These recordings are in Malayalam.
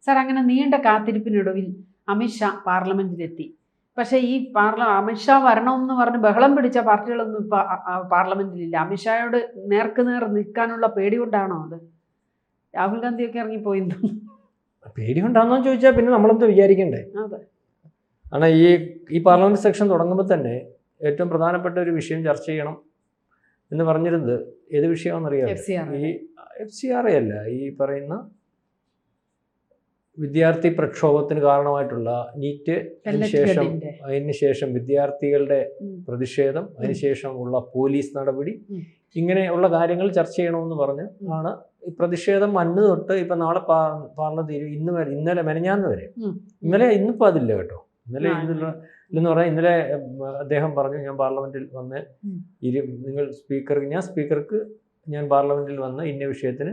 സാർ, അങ്ങനെ നീണ്ട കാത്തിരിപ്പിനൊടുവിൽ അമിത്ഷാ പാർലമെന്റിലെത്തി. പക്ഷേ ഈ അമിത്ഷാ വരണമെന്ന് പറഞ്ഞ് ബഹളം പിടിച്ച പാർട്ടികളൊന്നും ഇപ്പം പാർലമെന്റിലില്ല. അമിത്ഷായോട് നേർക്കുനേർ നിൽക്കാനുള്ള പേടി കൊണ്ടാണോ അത്? രാഹുൽ ഗാന്ധിയൊക്കെ ഇറങ്ങിപ്പോയി. പേടി കൊണ്ടാണെന്ന് ചോദിച്ചാൽ പിന്നെ നമ്മളെന്ത് വിചാരിക്കണ്ടേ? അതെ. കാരണം ഈ പാർലമെന്റ് സെക്ഷൻ തുടങ്ങുമ്പോൾ തന്നെ ഏറ്റവും പ്രധാനപ്പെട്ട ഒരു വിഷയം ചർച്ച ചെയ്യണം എന്ന് പറഞ്ഞിരുന്നത് ഏത് വിഷയമാണെന്നറിയാം? ഈ FCRA അല്ല, ഈ പറയുന്ന വിദ്യാർത്ഥി പ്രക്ഷോഭത്തിന് കാരണമായിട്ടുള്ള നീറ്റ്, അതിനുശേഷം വിദ്യാർത്ഥികളുടെ പ്രതിഷേധം, അതിനുശേഷമുള്ള പോലീസ് നടപടി, ഇങ്ങനെയുള്ള കാര്യങ്ങൾ ചർച്ച ചെയ്യണമെന്ന് പറഞ്ഞ് ആണ് ഈ പ്രതിഷേധം അന്ന് തൊട്ട് ഇപ്പം നാളെ പാർലമെന്റ് ഇന്നലെ മെനഞ്ഞാന്ന് വരെ, ഇന്നിപ്പോൾ അതില്ല കേട്ടോ. ഇന്നലെ ഇല്ലെന്ന് പറഞ്ഞാൽ ഇന്നലെ അദ്ദേഹം പറഞ്ഞു, ഞാൻ പാർലമെന്റിൽ വന്ന് സ്പീക്കർക്ക് ഞാൻ പാർലമെന്റിൽ വന്ന് ഇന്ന വിഷയത്തിന്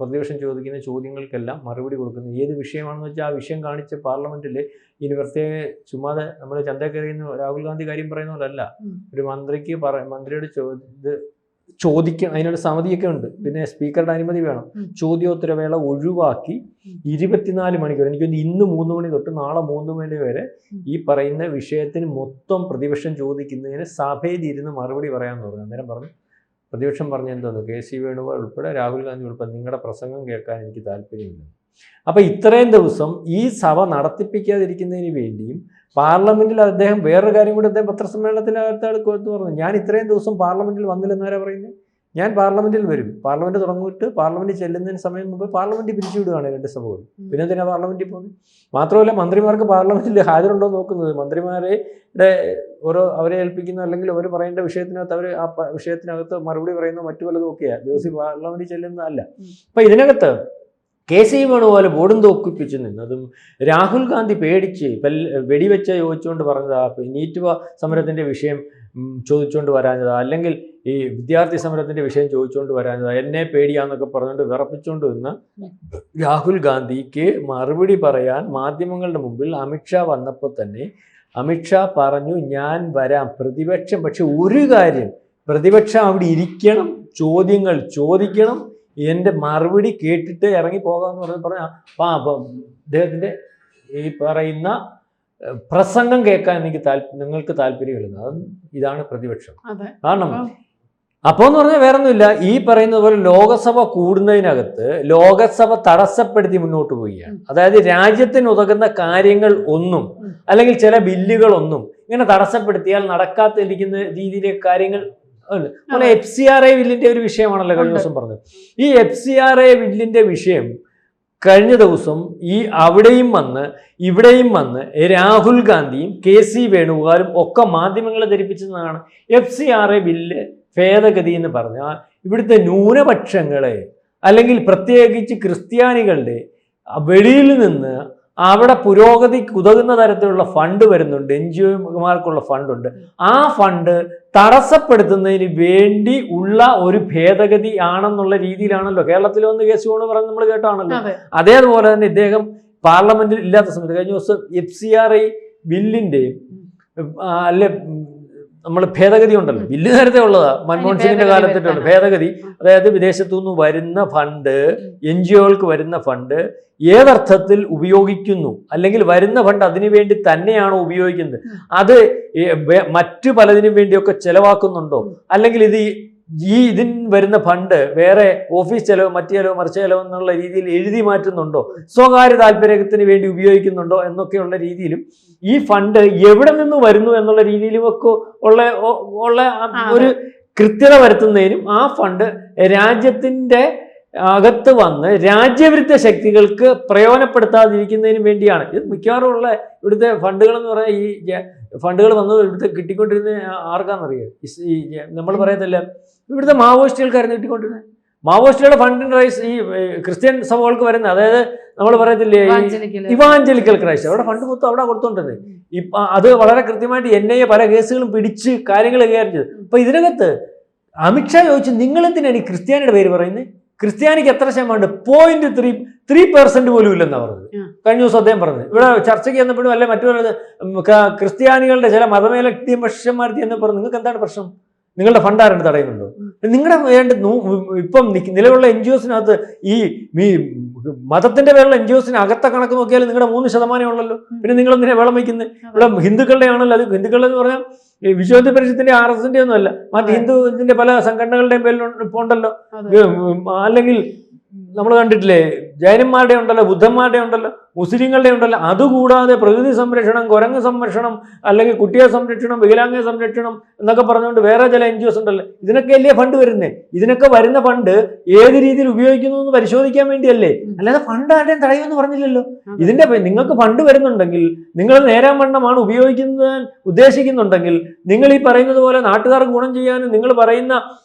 പ്രതിപക്ഷം ചോദിക്കുന്ന ചോദ്യങ്ങൾക്കെല്ലാം മറുപടി കൊടുക്കുന്നു. ഏത് വിഷയമാണെന്ന് വെച്ചാൽ ആ വിഷയം കാണിച്ച് പാർലമെന്റിൽ ഇനി പ്രത്യേക ചുമ്മാതെ നമ്മൾ ചന്തക്കറിയുന്ന രാഹുൽ ഗാന്ധി കാര്യം പറയുന്ന പോലല്ല. ഒരു മന്ത്രിയോട് ചോദിക്കണം, അതിനൊരു സമിതിയൊക്കെ ഉണ്ട്. പിന്നെ സ്പീക്കറുടെ അനുമതി വേണം. ചോദ്യോത്തരവേള ഒഴിവാക്കി 24 മണിക്കൂർ, എനിക്കൊന്ന് ഇന്ന് 3 മണി തൊട്ട് നാളെ 3 മണി വരെ ഈ പറയുന്ന വിഷയത്തിന് മൊത്തം പ്രതിപക്ഷം ചോദിക്കുന്നതിന് സഭയിലിരുന്ന് മറുപടി പറയാമെന്ന് പറഞ്ഞു. അന്നേരം പറഞ്ഞു, പ്രതിപക്ഷം പറഞ്ഞ എന്തോന്നു, KC വേണുഗോപാൽ ഉൾപ്പെടെ രാഹുൽ ഗാന്ധി ഉൾപ്പെടെ നിങ്ങളുടെ പ്രസംഗം കേൾക്കാൻ എനിക്ക് താല്പര്യമില്ല. അപ്പോൾ ഇത്രയും ദിവസം ഈ സഭ നടത്തിപ്പിക്കാതിരിക്കുന്നതിന് വേണ്ടിയും പാർലമെന്റിൽ അദ്ദേഹം വേറൊരു കാര്യം കൂടി അദ്ദേഹം പത്രസമ്മേളനത്തിനകത്ത് പറഞ്ഞു, ഞാൻ ഇത്രയും ദിവസം പാർലമെന്റിൽ വന്നില്ലെന്നാരാ പറയുന്നത്? ഞാൻ പാർലമെന്റിൽ വരും, പാർലമെന്റ് തുടങ്ങിയിട്ട് പാർലമെന്റിൽ ചെല്ലുന്നതിന് സമയം മുമ്പ് പാർലമെന്റ് പിരിച്ചുവിടുകയാണ് 2 സഭകൾ. പിന്നെ എന്തിനാണ് പാർലമെന്റിൽ പോകുന്നത്? മാത്രമല്ല, മന്ത്രിമാർക്ക് പാർലമെന്റിൽ ഹാജരുണ്ടോ നോക്കുന്നത്, മന്ത്രിമാരുടെ അവരെ ഏൽപ്പിക്കുന്ന അല്ലെങ്കിൽ അവർ പറയേണ്ട വിഷയത്തിനകത്ത് അവർ ആ വിഷയത്തിനകത്ത് മറുപടി പറയുന്ന മറ്റു പലതും ഒക്കെയാണ് ദിവസം പാർലമെന്റിൽ ചെല്ലുന്നതല്ല. അപ്പം ഇതിനകത്ത് KC വേണുപോലെ ബോർഡും തോക്കിപ്പിച്ച് നിന്നതും രാഹുൽ ഗാന്ധി പേടിച്ച് വെടിവെച്ച ചോദിച്ചുകൊണ്ട് പറഞ്ഞതാ, നീറ്റ് സമരത്തിൻ്റെ വിഷയം ചോദിച്ചുകൊണ്ട് വരാഞ്ഞതാ, അല്ലെങ്കിൽ ഈ വിദ്യാർത്ഥി സമരത്തിൻ്റെ വിഷയം ചോദിച്ചുകൊണ്ട് വരാഞ്ഞതാ, എന്നെ പേടിയാന്നൊക്കെ പറഞ്ഞുകൊണ്ട് വിറപ്പിച്ചുകൊണ്ട് നിന്ന് രാഹുൽ ഗാന്ധിക്ക് മറുപടി പറയാൻ മാധ്യമങ്ങളുടെ മുമ്പിൽ അമിത്ഷാ വന്നപ്പോൾ തന്നെ അമിത്ഷാ പറഞ്ഞു, ഞാൻ വരാം പ്രതിപക്ഷം, പക്ഷെ ഒരു കാര്യം, പ്രതിപക്ഷം അവിടെ ഇരിക്കണം, ചോദ്യങ്ങൾ ചോദിക്കണം, എൻ്റെ മറുപടി കേട്ടിട്ട് ഇറങ്ങി പോകാമെന്ന് പറഞ്ഞാൽ അദ്ദേഹത്തിൻ്റെ ഈ പറയുന്ന പ്രസംഗം കേൾക്കാൻ നിങ്ങൾക്ക് താല്പര്യമില്ല. ഇതാണ് പ്രതിപക്ഷം. കാരണം അപ്പോൾ എന്ന് പറഞ്ഞാൽ വേറെ ഒന്നുമില്ല, ഈ പറയുന്നത് പോലെ ലോകസഭ കൂടുന്നതിനകത്ത് ലോകസഭ തടസ്സപ്പെടുത്തി മുന്നോട്ട് പോവുകയാണ്. അതായത് രാജ്യത്തിന് ഉതകുന്ന കാര്യങ്ങൾ ഒന്നും അല്ലെങ്കിൽ ചില ബില്ലുകളൊന്നും ഇങ്ങനെ തടസ്സപ്പെടുത്തിയാൽ നടക്കാതിരിക്കുന്ന രീതിയിലെ കാര്യങ്ങൾ അതുപോലെ FCRA ബില്ലിന്റെ ഒരു വിഷയമാണല്ലോ കഴിഞ്ഞ ദിവസം പറഞ്ഞത്. ഈ FCRA ബില്ലിന്റെ വിഷയം കഴിഞ്ഞ ദിവസം അവിടെയും വന്ന് ഇവിടെയും വന്ന് രാഹുൽ ഗാന്ധിയും KC വേണുഗോപാലും ഒക്കെ മാധ്യമങ്ങളെ ധരിപ്പിച്ചതാണ്. FCRA ബില്ല് ഭേദഗതി എന്ന് പറഞ്ഞാൽ ഇവിടുത്തെ ന്യൂനപക്ഷങ്ങളെ അല്ലെങ്കിൽ പ്രത്യേകിച്ച് ക്രിസ്ത്യാനികളുടെ വെളിയിൽ നിന്ന് അവിടെ പുരോഗതിക്ക് ഉതകുന്ന തരത്തിലുള്ള ഫണ്ട് വരുന്നുണ്ട്, NGOമാർക്കുള്ള ഫണ്ടുണ്ട്. ആ ഫണ്ട് തടസ്സപ്പെടുത്തുന്നതിന് വേണ്ടി ഉള്ള ഒരു ഭേദഗതി ആണെന്നുള്ള രീതിയിലാണല്ലോ കേരളത്തിൽ വന്ന് KC വേണു പറഞ്ഞ് നമ്മൾ കേട്ടാണല്ലോ. അതേപോലെ തന്നെ ഇദ്ദേഹം പാർലമെന്റിൽ ഇല്ലാത്ത സമയത്ത് കഴിഞ്ഞ ദിവസം FCRA ബില്ലിന്റെ അല്ലെ നമ്മൾ ഭേദഗതി ഉണ്ടല്ലോ, ബില്ല് നേരത്തെ ഉള്ളതാ, മൻമോഹൻ സിംഗിന്റെ കാലത്തിട്ടുള്ള ഭേദഗതി. അതായത് വിദേശത്തു നിന്ന് വരുന്ന ഫണ്ട്, NGOകൾക്ക് വരുന്ന ഫണ്ട് ഏതർത്ഥത്തിൽ ഉപയോഗിക്കുന്നു, അല്ലെങ്കിൽ വരുന്ന ഫണ്ട് അതിനു വേണ്ടി തന്നെയാണോ ഉപയോഗിക്കുന്നത്, അത് മറ്റു പലതിനും വേണ്ടിയൊക്കെ ചെലവാക്കുന്നുണ്ടോ, അല്ലെങ്കിൽ ഇതിന് വരുന്ന ഫണ്ട് വേറെ ഓഫീസ് ചെലവ്, മറ്റു ചെലവ്, മറിച്ച ചെലവ് എന്നുള്ള രീതിയിൽ എഴുതി മാറ്റുന്നുണ്ടോ, സ്വകാര്യ താല്പര്യത്തിന് വേണ്ടി ഉപയോഗിക്കുന്നുണ്ടോ എന്നൊക്കെയുള്ള രീതിയിലും ഈ ഫണ്ട് എവിടെ നിന്ന് വരുന്നു എന്നുള്ള രീതിയിലും ഒക്കെ ഉള്ള ഒരു കൃത്യത വരുത്തുന്നതിനും ആ ഫണ്ട് രാജ്യത്തിൻ്റെ അകത്ത് വന്ന് രാജ്യവിരുദ്ധ ശക്തികൾക്ക് പ്രയോജനപ്പെടുത്താതിരിക്കുന്നതിനും വേണ്ടിയാണ്. ഇത് മിക്കവാറും ഉള്ള ഇവിടുത്തെ ഫണ്ടുകൾ എന്ന് പറഞ്ഞാൽ ഈ ഫണ്ടുകൾ വന്ന് ഇവിടുത്തെ കിട്ടിക്കൊണ്ടിരുന്ന ആർക്കാണെന്നറിയാം, ഈ നമ്മൾ പറയത്തില്ല ഇവിടുത്തെ മാവോയിസ്റ്റുകൾക്കായിരുന്നു കിട്ടിക്കൊണ്ടിരുന്നത്. മാവോയിസ്റ്റുകളുടെ ഫണ്ടിൻ്റെ റൈസ് ഈ ക്രിസ്ത്യൻ സഭകൾക്ക് വരുന്നത്, അതായത് നമ്മൾ പറയത്തില്ലേ ഇവാഞ്ചലിക്കൽ ക്രൈസ്റ്റ്, അവിടെ ഫണ്ട് മൊത്തം അവിടെ കൊടുത്തോണ്ടിരുന്നത്. അത് വളരെ കൃത്യമായിട്ട് NIA പല കേസുകളും പിടിച്ച് കാര്യങ്ങൾ കൈകാര്യം ചെയ്തു. അപ്പൊ ഇതിനകത്ത് അമിത്ഷാ ചോദിച്ചു, നിങ്ങളെന്തിനാണ് ഈ ക്രിസ്ത്യാനിയുടെ പേര് പറയുന്നത്? ക്രിസ്ത്യാനിക്ക് എത്ര ശതമാനം? 0.3% പോലും ഇല്ലെന്നാണ് പറഞ്ഞത് കഴിഞ്ഞ ദിവസം അദ്ദേഹം പറഞ്ഞത്. ഇവിടെ ചർച്ചയ്ക്ക് ചെന്നപ്പോഴും അല്ലെ മറ്റു ക്രിസ്ത്യാനികളുടെ ചില മതമേലക്തി പക്ഷന്മാർ എന്ന് പറഞ്ഞു, നിങ്ങൾക്ക് എന്താണ് പ്രശ്നം? നിങ്ങളുടെ ഫണ്ട് ആരുടെ തടയുന്നുണ്ടോ? നിങ്ങളുടെ വേണ്ട ഇപ്പം നിലവിലുള്ള NGOസിനകത്ത് ഈ മതത്തിന്റെ പേരുള്ള NGOസിന് അകത്തെ കണക്ക് നോക്കിയാൽ നിങ്ങളുടെ 3% ഉള്ളല്ലോ. പിന്നെ നിങ്ങൾ എന്തിനാ വെള്ളം വയ്ക്കുന്നത്? ഇവിടെ ഹിന്ദുക്കളുടെ ആണല്ലോ അത്. ഹിന്ദുക്കളുടെ എന്ന് പറഞ്ഞാൽ ഈ വിശ്വ ഹിന്ദു പരിഷത്തിന്റെ RSSന്റെ ഒന്നും അല്ല, മറ്റ് ഹിന്ദുവിന്റെ പല സംഘടനകളുടെയും പേരിൽ ഇപ്പോൾ ഉണ്ടല്ലോ. അല്ലെങ്കിൽ നമ്മൾ കണ്ടിട്ടില്ലേ, ജൈനന്മാരുടെ ഉണ്ടല്ലോ, ബുദ്ധന്മാരുടെ ഉണ്ടല്ലോ, മുസ്ലിങ്ങളുടെ ഉണ്ടല്ലോ. അതുകൂടാതെ പ്രകൃതി സംരക്ഷണം, കുരങ്ങ് സംരക്ഷണം, അല്ലെങ്കിൽ കുട്ടിയെ സംരക്ഷണം, വികലാംഗ സംരക്ഷണം എന്നൊക്കെ പറഞ്ഞുകൊണ്ട് വേറെ ചില NGOs ഉണ്ടല്ലോ. ഇതിനൊക്കെ അല്ലേ ഫണ്ട് വരുന്നത്? ഇതിനൊക്കെ വരുന്ന ഫണ്ട് ഏത് രീതിയിൽ ഉപയോഗിക്കുന്നു എന്ന് പരിശോധിക്കാൻ വേണ്ടിയല്ലേ, അല്ലാതെ ഫണ്ട് ആരുടെയും തടയുമെന്ന് പറഞ്ഞില്ലല്ലോ. ഇതിന്റെ നിങ്ങൾക്ക് ഫണ്ട് വരുന്നുണ്ടെങ്കിൽ, നിങ്ങൾ നേരാൻ വണ്ണമാണ് ഉപയോഗിക്കുന്നത് ഉദ്ദേശിക്കുന്നുണ്ടെങ്കിൽ, നിങ്ങൾ ഈ പറയുന്നത് പോലെ നാട്ടുകാർക്ക് ഗുണം ചെയ്യാനും നിങ്ങൾ പറയുന്ന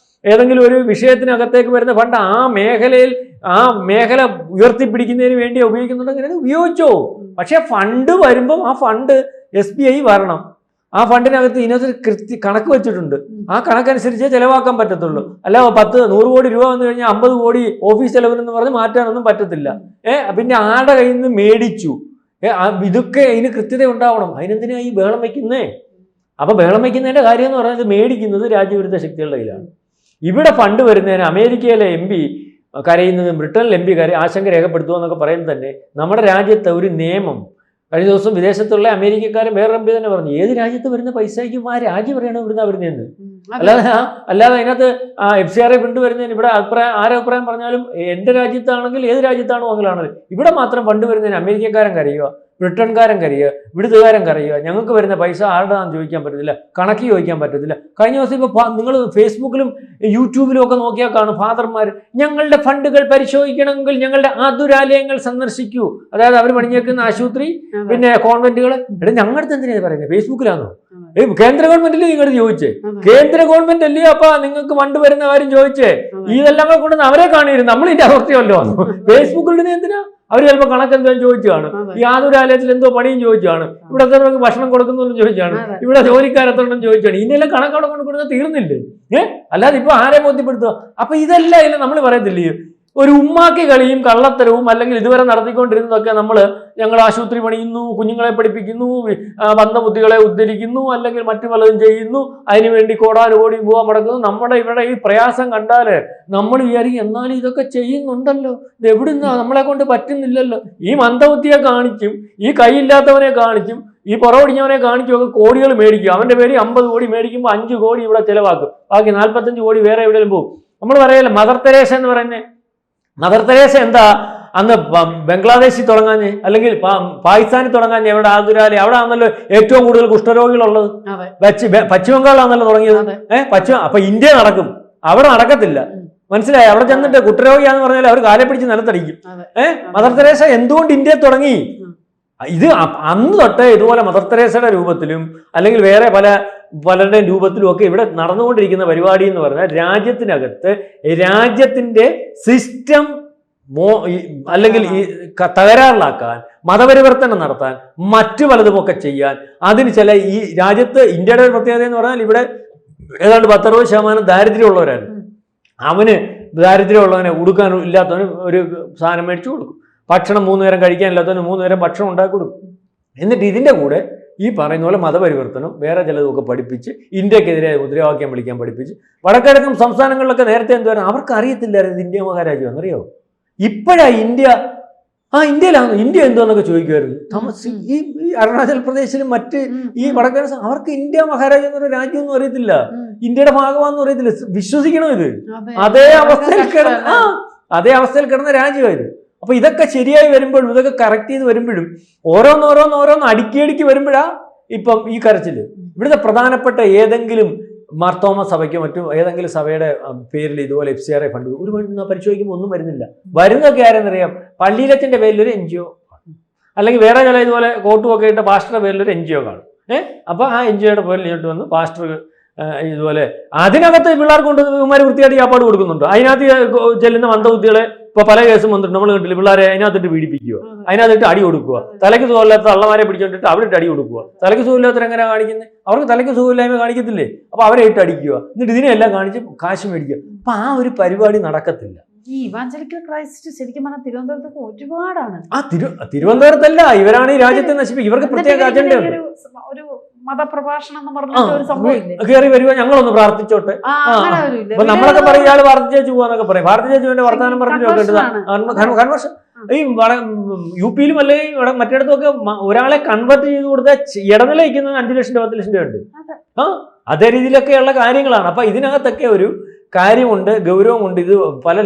ഏതെങ്കിലും ഒരു വിഷയത്തിനകത്തേക്ക് വരുന്ന ഫണ്ട് ആ മേഖല ഉയർത്തിപ്പിടിക്കുന്നതിന് വേണ്ടി ഉപയോഗിക്കുന്നുണ്ടെങ്കിൽ അത് ഉപയോഗിച്ചോ. പക്ഷെ ഫണ്ട് വരുമ്പം ആ ഫണ്ട് SBI വരണം. ആ ഫണ്ടിനകത്ത് ഇതിനകത്ത് കണക്ക് വെച്ചിട്ടുണ്ട്. ആ കണക്കനുസരിച്ചേ ചെലവാക്കാൻ പറ്റത്തുള്ളൂ. അല്ല 100 കോടി രൂപ വന്നു കഴിഞ്ഞാൽ 50 കോടി ഓഫീസ് ചെലവിനെന്ന് പറഞ്ഞ് മാറ്റാനൊന്നും പറ്റത്തില്ല. പിന്നെ ആരുടെ കയ്യിൽ നിന്ന് മേടിച്ചു, ഇതൊക്കെ ഇതിന് കൃത്യത ഉണ്ടാവണം. അതിനെന്തിനാ ഈ ബഹളം വയ്ക്കുന്നേ? അപ്പൊ ബഹളം വയ്ക്കുന്നതിന്റെ കാര്യം എന്ന് പറയുന്നത് മേടിക്കുന്നത് രാജ്യവിരുദ്ധ ശക്തികളുടെ കയ്യിലാണ്. ഇവിടെ ഫണ്ട് വരുന്നതിന് അമേരിക്കയിലെ MP കരയുന്നതും ബ്രിട്ടനിലെ MP ആശങ്ക രേഖപ്പെടുത്തുക എന്നൊക്കെ പറയുന്നത് തന്നെ നമ്മുടെ രാജ്യത്തെ ഒരു നിയമം. കഴിഞ്ഞ ദിവസം വിദേശത്തുള്ള അമേരിക്കക്കാരൻ വേറെ MP തന്നെ പറഞ്ഞു, ഏത് രാജ്യത്ത് വരുന്ന പൈസയ്ക്കും ആ രാജ്യം പറയണം ഇവിടുന്ന് വരുന്നതെന്ന്. അല്ലാതെ അതിനകത്ത് FCRA ഫണ്ട് വരുന്നതിന് ഇവിടെ ആരഭിപ്രായം പറഞ്ഞാലും എൻ്റെ രാജ്യത്താണെങ്കിൽ ഏത് രാജ്യത്താണോ അങ്ങനെയാണെങ്കിൽ ഇവിടെ മാത്രം ഫണ്ട് വരുന്നതിന് അമേരിക്കക്കാരൻ കരയുക, ബ്രിട്ടൻകാരൻ കരയുക, ഇവിടുത്തുകാരൻ കരയുക. ഞങ്ങൾക്ക് വരുന്ന പൈസ ആരുടെയാണെന്ന് ചോദിക്കാൻ പറ്റത്തില്ല, കണക്ക് ചോദിക്കാൻ പറ്റത്തില്ല. കഴിഞ്ഞ ദിവസം ഇപ്പോൾ നിങ്ങൾ ഫേസ്ബുക്കിലും യൂട്യൂബിലും ഒക്കെ നോക്കിയാൽ കാണും ഫാദർമാർ, ഞങ്ങളുടെ ഫണ്ടുകൾ പരിശോധിക്കണമെങ്കിൽ ഞങ്ങളുടെ ആതുരാലയങ്ങൾ സന്ദർശിക്കൂ. അതായത് അവർ പണിഞ്ഞേക്കുന്ന ആശുപത്രി, പിന്നെ കോൺവെന്റുകൾ. ഇവിടെ ഞങ്ങളുടെ എന്തിനാണ് പറയുന്നത്? ഫേസ്ബുക്കിലാണോ? കേന്ദ്ര ഗവൺമെന്റിൽ നിങ്ങൾ ചോദിച്ചേ, കേന്ദ്ര ഗവൺമെന്റ് അല്ലേ അപ്പൊ നിങ്ങൾക്ക് ഫണ്ട് വരുന്ന കാര്യം ചോദിച്ചേ. ഇതെല്ലാം കൊണ്ടുവന്ന് അവരെ കാണിയിരുന്നു, നമ്മൾ ഇതിന്റെ അവസ്ഥയല്ലോ. ഫേസ്ബുക്കിൽ എന്തിനാ? അവർ ചിലപ്പോൾ കണക്ക് എന്തായാലും ചോദിച്ചാണ്, ഈ ആതുരാലയത്തിൽ എന്തോ പണിയും ചോദിച്ചാണ്, ഇവിടെ എത്ര ഭക്ഷണം കൊടുക്കുന്നു ചോദിച്ചാണ്, ഇവിടെ ജോലിക്കാരെത്തോണ്ടെന്ന് ചോദിച്ചാണ്. ഇതിനെല്ലാം കണക്കവിടെ കൊണ്ട് കൊടുത്താൽ തീർന്നില്ലേ? അല്ലാതെ ഇപ്പൊ ആരെ ബോധ്യപ്പെടുത്തുക? അപ്പൊ ഇതെല്ലാം ഇല്ല നമ്മൾ പറയത്തില്ലേ, ഒരു ഉമ്മാക്കി കളിയും കള്ളത്തരവും അല്ലെങ്കിൽ ഇതുവരെ നടത്തിക്കൊണ്ടിരുന്നതൊക്കെ ഞങ്ങൾ ആശുപത്രി പണിയുന്നു, കുഞ്ഞുങ്ങളെ പഠിപ്പിക്കുന്നു, മന്ദബുദ്ധികളെ ഉദ്ധരിക്കുന്നു, അല്ലെങ്കിൽ മറ്റു പലതും ചെയ്യുന്നു, അതിനുവേണ്ടി കോടാനുകോടി രൂപ മുടക്കുന്നു. നമ്മുടെ ഇവിടെ ഈ പ്രയാസം കണ്ടാൽ നമ്മൾ വിചാരിക്കും എന്നാലും ഇതൊക്കെ ചെയ്യുന്നുണ്ടല്ലോ, ഇത് എവിടുന്നാ, നമ്മളെ കൊണ്ട് പറ്റുന്നില്ലല്ലോ. ഈ മന്ദബുദ്ധിയെ കാണിച്ചും ഈ കൈയില്ലാത്തവനെ കാണിച്ചും ഈ പുറമൊടിഞ്ഞവനെ കാണിച്ചുമൊക്കെ കോടികൾ മേടിക്കും. അവന്റെ പേര് 50 കോടി മേടിക്കുമ്പോൾ 5 കോടി ഇവിടെ ചിലവാക്കും, ബാക്കി 45 കോടി വേറെ എവിടെയും പോകും. നമ്മൾ പറയല്ലേ മദർ തെരേസ എന്ന് പറയുന്നത്. മദർ തെരേസ എന്താ അന്ന് ബംഗ്ലാദേശിൽ തുടങ്ങാഞ്ഞ്, അല്ലെങ്കിൽ പാകിസ്ഥാനിൽ തുടങ്ങാഞ്ഞ്? എവിടെ ആതുരാലയം? അവിടെ ആണല്ലോ ഏറ്റവും കൂടുതൽ കുഷ്ഠരോഗികളുള്ളത്. പശ്ചിമ ബംഗാളാണല്ലോ തുടങ്ങിയത്. അപ്പൊ ഇന്ത്യ നടക്കും, അവിടെ നടക്കത്തില്ല. മനസ്സിലായി? അവിടെ ചെന്നിട്ട് കുഷ്ഠരോഗിയാന്ന് പറഞ്ഞാൽ അവർ കാലെ പിടിച്ച് നിലത്തടിക്കും. മദർ തെരേസ എന്തുകൊണ്ട് ഇന്ത്യ തുടങ്ങി? ഇത് അന്ന് തൊട്ട് ഇതുപോലെ മദർ തെരേസയുടെ രൂപത്തിലും അല്ലെങ്കിൽ വേറെ പലരുടെയും രൂപത്തിലും ഒക്കെ ഇവിടെ നടന്നുകൊണ്ടിരിക്കുന്ന പരിപാടി എന്ന് പറഞ്ഞാൽ രാജ്യത്തിനകത്ത് രാജ്യത്തിന്റെ സിസ്റ്റം അല്ലെങ്കിൽ ഈ തകരാറിലാക്കാൻ, മതപരിവർത്തനം നടത്താൻ, മറ്റു പലതുമൊക്കെ ചെയ്യാൻ, അതിന് ചില ഈ രാജ്യത്ത് ഇന്ത്യയുടെ ഒരു പ്രത്യേകത എന്ന് പറഞ്ഞാൽ ഇവിടെ ഏതാണ്ട് 10-60% ദാരിദ്ര്യമുള്ളവരാണ്. അവന് ദാരിദ്ര്യമുള്ളവനെ ഉടുക്കാൻ ഇല്ലാത്തവന് ഒരു സാധനം മേടിച്ചു കൊടുക്കും, ഭക്ഷണം 3 നേരം കഴിക്കാനില്ലാത്തവന് 3 നേരം ഭക്ഷണം ഉണ്ടാക്കി കൊടുക്കും. എന്നിട്ട് ഇതിൻ്റെ കൂടെ ഈ പറയുന്ന പോലെ മതപരിവർത്തനം വേറെ ചിലതൊക്കെ പഠിപ്പിച്ച് ഇന്ത്യക്കെതിരെ മുദ്രാവാക്യം വിളിക്കാൻ പഠിപ്പിച്ച് വടക്കിഴക്കൻ സംസ്ഥാനങ്ങളിലൊക്കെ നേരത്തെ എന്തുവായിരുന്നു അവർക്ക് അറിയത്തില്ലായിരുന്നു ഇന്ത്യ മഹാരാജ്യം എന്നറിയോ. ഇപ്പോഴാണ് ഇന്ത്യയിലാണ് ഇന്ത്യ എന്തോന്നൊക്കെ ചോദിക്കുമായിരുന്നു. ഈ അരുണാചൽ പ്രദേശിലും മറ്റ് ഈ വടക്കിഴക്കൻ അവർക്ക് ഇന്ത്യ മഹാരാജ്യം എന്നൊരു രാജ്യമൊന്നും അറിയത്തില്ല, ഇന്ത്യയുടെ ഭാഗമാണെന്ന് അറിയത്തില്ല. വിശ്വസിക്കണോ ഇത്? അതേ അവസ്ഥയിൽ കിടന്ന രാജ്യമായത്. അപ്പൊ ഇതൊക്കെ ശരിയായി വരുമ്പോഴും ഇതൊക്കെ കറക്റ്റ് ചെയ്ത് വരുമ്പോഴും ഓരോന്നോരോന്ന് അടുക്കി വരുമ്പോഴാ ഇപ്പം ഈ കരച്ചില്. ഇവിടുത്തെ പ്രധാനപ്പെട്ട ഏതെങ്കിലും മാർത്തോമ സഭയ്ക്കോ മറ്റും ഏതെങ്കിലും സഭയുടെ പേരിൽ ഇതുപോലെ FCRA ഫണ്ട് ഒരു പരിശോധിക്കുമ്പോൾ ഒന്നും വരുന്നില്ല. വരുന്നതൊക്കെ ആരെന്നറിയാം? പള്ളിയിലത്തിന്റെ പേരിലൊരു NGO, അല്ലെങ്കിൽ വേറെ ചില ഇതുപോലെ കോട്ടുമൊക്കെ ഇട്ട പാസ്റ്ററുടെ പേരിലൊരു NGO കാണും. അപ്പൊ ആ NGOയുടെ പേരിൽ ഇങ്ങോട്ട് വന്ന് പാസ്റ്റർ ഇതുപോലെ അതിനകത്ത് പിള്ളേർക്ക് കൊണ്ട് ഇവന്മാർ വൃത്തിയായിട്ട് ചാപ്പാട് കൊടുക്കുന്നുണ്ട്. അതിനകത്ത് ചെല്ലുന്ന മന്ദബുദ്ധികളെ ഇപ്പൊ പല കേസും വന്നിട്ട് നമ്മൾ കണ്ടില്ല, പിള്ളേരെ അതിനകത്തിട്ട് പീഡിപ്പിക്കുക, അതിനകത്തിട്ട് അടി കൊടുക്കുക, തലയ്ക്ക് സുഖമില്ലാത്ത തള്ളമാരെ പിടിച്ചോണ്ടിട്ട് അവരിട്ട് അടി കൊടുക്കുക. തലയ്ക്ക് സുഖമില്ലാത്തവർ എങ്ങനെ കാണിക്കുന്നത്? അവർക്ക് തലയ്ക്ക് സുഖമില്ലായ്മ കാണിക്കത്തില്ലേ? അപ്പൊ അവരെ ഇട്ട് അടിക്കുക, എന്നിട്ട് ഇതിനെല്ലാം കാണിച്ച് കാശ് മേടിക്കുക. അപ്പൊ ആ ഒരു പരിപാടി നടക്കത്തില്ല. ഈ ഇവാഞ്ചലിക്കൽ ക്രൈസ്റ്റ് ശരിക്കും പറഞ്ഞാൽ തിരുവനന്തപുരത്തൊക്കെ ഒരുപാടാണ്. തിരുവനന്തപുരത്തല്ല, ഇവരാണ് ഈ രാജ്യത്തെ നശിപ്പിക്കുക. ഇവർക്ക് പ്രത്യേക അജണ്ടയുണ്ട്. ഒരു മതപ്രഭാഷണം എന്ന് പറഞ്ഞിട്ട് ഒരു സംഭവം കയറി വരുവാ, ഞങ്ങളൊന്ന് പ്രാർത്ഥിച്ചോട്ടെ. അപ്പൊ നമ്മളൊക്കെ പറയും ഇയാൾ പ്രാർത്ഥിച്ചു പോവാന്നൊക്കെ പറയും. പ്രാർത്ഥിച്ചുവിന്റെ വർത്തമാനം പറഞ്ഞു നോക്കേണ്ടത് കൺവേർഷൻ. ഈ UP-യിലും അല്ലെങ്കിൽ ഇവിടെ മറ്റിടത്തുമൊക്കെ ഒരാളെ കൺവേർട്ട് ചെയ്ത് കൊടുത്താൽ ഇടനിലയിക്കുന്നത് 5 ലക്ഷം രൂപ 10 ലക്ഷം രൂപ ഉണ്ട്. അതേ രീതിയിലൊക്കെയുള്ള കാര്യങ്ങളാണ്. അപ്പൊ ഇതിനകത്തൊക്കെ ഒരു കാര്യമുണ്ട്, ഗൗരവമുണ്ട്. ഇത് പല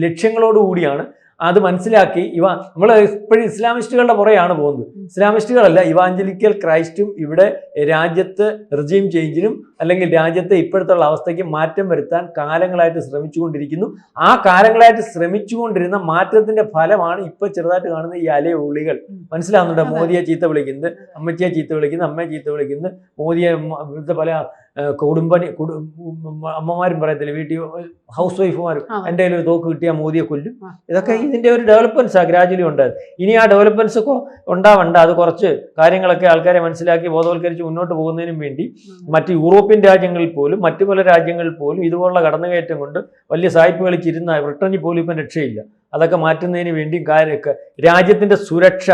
ലക്ഷ്യങ്ങളോടുകൂടിയാണ്. അത് മനസ്സിലാക്കി നമ്മൾ ഇപ്പോഴും ഇസ്ലാമിസ്റ്റുകളുടെ പുറകെയാണ് പോകുന്നത്. ഇസ്ലാമിസ്റ്റുകളല്ല, ഇവാഞ്ചലിക്കൽ ക്രൈസ്റ്റും ഇവിടെ രാജ്യത്ത് റിജീം ചേഞ്ചിനും അല്ലെങ്കിൽ രാജ്യത്തെ ഇപ്പോഴത്തുള്ള അവസ്ഥയ്ക്ക് മാറ്റം വരുത്താൻ കാലങ്ങളായിട്ട് ശ്രമിച്ചുകൊണ്ടിരിക്കുന്നു. ആ കാലങ്ങളായിട്ട് ശ്രമിച്ചുകൊണ്ടിരുന്ന മാറ്റത്തിന്റെ ഫലമാണ് ഇപ്പൊ ചെറുതായിട്ട് കാണുന്ന ഈ അലയുള്ളികൾ. മനസ്സിലാവുന്നുണ്ട്? മോദിയെ ചീത്ത വിളിക്കുന്നത്, അമ്മച്ചിയെ ചീത്ത വിളിക്കുന്നത്, അമ്മയെ ചീത്ത വിളിക്കുന്നത്, മോദിയെ പല അമ്മമാരും പറയത്തില്ല, വീട്ടിൽ ഹൗസ് വൈഫുമാരും എൻ്റെ കയ്യിൽ ഒരു തോക്ക് കിട്ടിയാൽ മോദിയെ കൊല്ലും. ഇതൊക്കെ ഇതിന്റെ ഒരു ഡെവലപ്മെന്റ്സാണ് ഗ്രാജുവലി ഉണ്ടായത്. ഇനി ആ ഡെവലപ്മെന്റ്സ് ഒക്കെ ഉണ്ടാവണ്ട. അത് കുറച്ച് കാര്യങ്ങളൊക്കെ ആൾക്കാരെ മനസ്സിലാക്കി ബോധവൽക്കരിച്ച് മുന്നോട്ട് പോകുന്നതിനും വേണ്ടി മറ്റ് യൂറോപ്യൻ രാജ്യങ്ങളിൽ പോലും മറ്റു പല രാജ്യങ്ങളിൽ പോലും ഇതുപോലുള്ള കടന്നുകയറ്റം കൊണ്ട് വലിയ സായിപ്പ് കളിച്ചിരുന്ന ബ്രിട്ടനിൽ പോലും ഇപ്പം രക്ഷയില്ല. അതൊക്കെ മാറ്റുന്നതിന് വേണ്ടി രാജ്യത്തിന്റെ സുരക്ഷ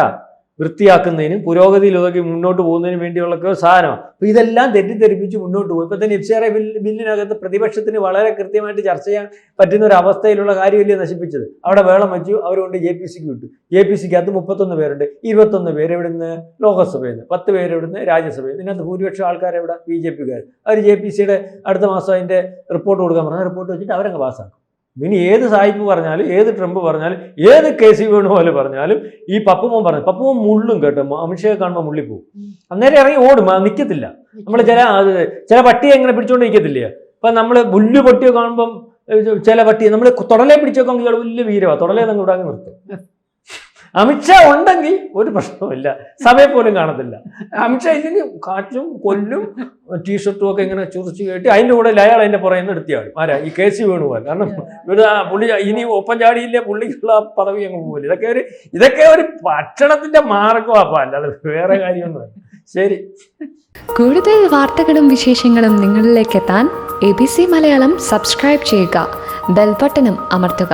വൃത്തിയാക്കുന്നതിനും പുരോഗതിയിലൊക്കെ മുന്നോട്ട് പോകുന്നതിനും വേണ്ടിയുള്ള സാധനമാണ്. അപ്പോൾ ഇതെല്ലാം തെറ്റിദ്ധരിപ്പിച്ച് മുന്നോട്ട് പോകും. ഇപ്പം തന്നെ FCRA ബില്ലിനകത്ത് പ്രതിപക്ഷത്തിന് വളരെ കൃത്യമായിട്ട് ചർച്ച ചെയ്യാൻ പറ്റുന്ന ഒരു അവസ്ഥയിലുള്ള കാര്യമല്ലേ നശിപ്പിച്ചത്. അവിടെ വേളം വെച്ചു, അവരുകൊണ്ട് JPCക്ക് വിട്ടു. JPCക്കകത്ത് 31 പേരുണ്ട്. 21 പേര് എവിടുന്ന്? ലോകസഭയിൽ നിന്ന്. 10 പേര് എവിടുന്ന്? രാജ്യസഭയിൽ നിന്ന്. ഇതിനകത്ത് ഭൂരിപക്ഷം ആൾക്കാരെവിടെ? BJPക്കാർ. അവർ JPCയുടെ അടുത്ത മാസം അതിൻ്റെ റിപ്പോർട്ട് കൊടുക്കാൻ പറഞ്ഞാൽ റിപ്പോർട്ട് വെച്ചിട്ട് അവരങ്ങ് പാസ്സാക്കും. ഇനി ഏത് സായിപ്പ് പറഞ്ഞാലും, ഏത് ട്രംപ് പറഞ്ഞാലും, ഏത് KC വേണുപോലെ പറഞ്ഞാലും, ഈ പപ്പുമോൻ പറഞ്ഞു, പപ്പുമോൻ മുള്ളും കേട്ടോ. അമിത്ഷായെ കാണുമ്പോൾ മുള്ളിപ്പോവും. അന്നേരം ഇറങ്ങി ഓടും, നിൽക്കത്തില്ല. നമ്മൾ ചില പട്ടിയെ എങ്ങനെ പിടിച്ചോണ്ട് നിൽക്കത്തില്ല. ഇപ്പൊ നമ്മൾ പുല്ല് പൊട്ടിയോ കാണുമ്പം ചില പട്ടി നമ്മൾ തൊടലെ പിടിച്ചൊക്കെ വലിയ വീരവാ, തൊടലെ നമ്മൾ ഇവിടെ നിർത്തും. അമിത്ഷാ ഉണ്ടെങ്കിൽ ഒരു പ്രശ്നവുമില്ല, സഭയെ പോലും കാണത്തില്ല. അമിത്ഷാ ഇല്ലെങ്കിൽ കാറ്റും കൊല്ലും ടീഷർട്ടും ഒക്കെ ഇങ്ങനെ ചുറിച്ച് കയറ്റി അതിൻ്റെ കൂടെ അയാൾ അതിൻ്റെ പുറകെ നിന്ന് എടുത്തിയാളും. ആരാ? ഈ KC വേണുപോൽ. കാരണം ഇവിടെ പുള്ളി ഇനി ഒപ്പം ചാടിയില്ലേ, പുള്ളിക്കുള്ള പദവി അങ്ങ് പോകില്ല. ഇതൊക്കെ ഒരു ഭക്ഷണത്തിന്റെ മാർഗമാപ്പാ, അല്ലാതെ വേറെ കാര്യമൊന്നുമല്ല. ശരി. കൂടുതൽ വാർത്തകളും വിശേഷങ്ങളും നിങ്ങളിലേക്ക് എത്താൻ ABC മലയാളം സബ്സ്ക്രൈബ് ചെയ്യുക, ബെൽബട്ടനും അമർത്തുക.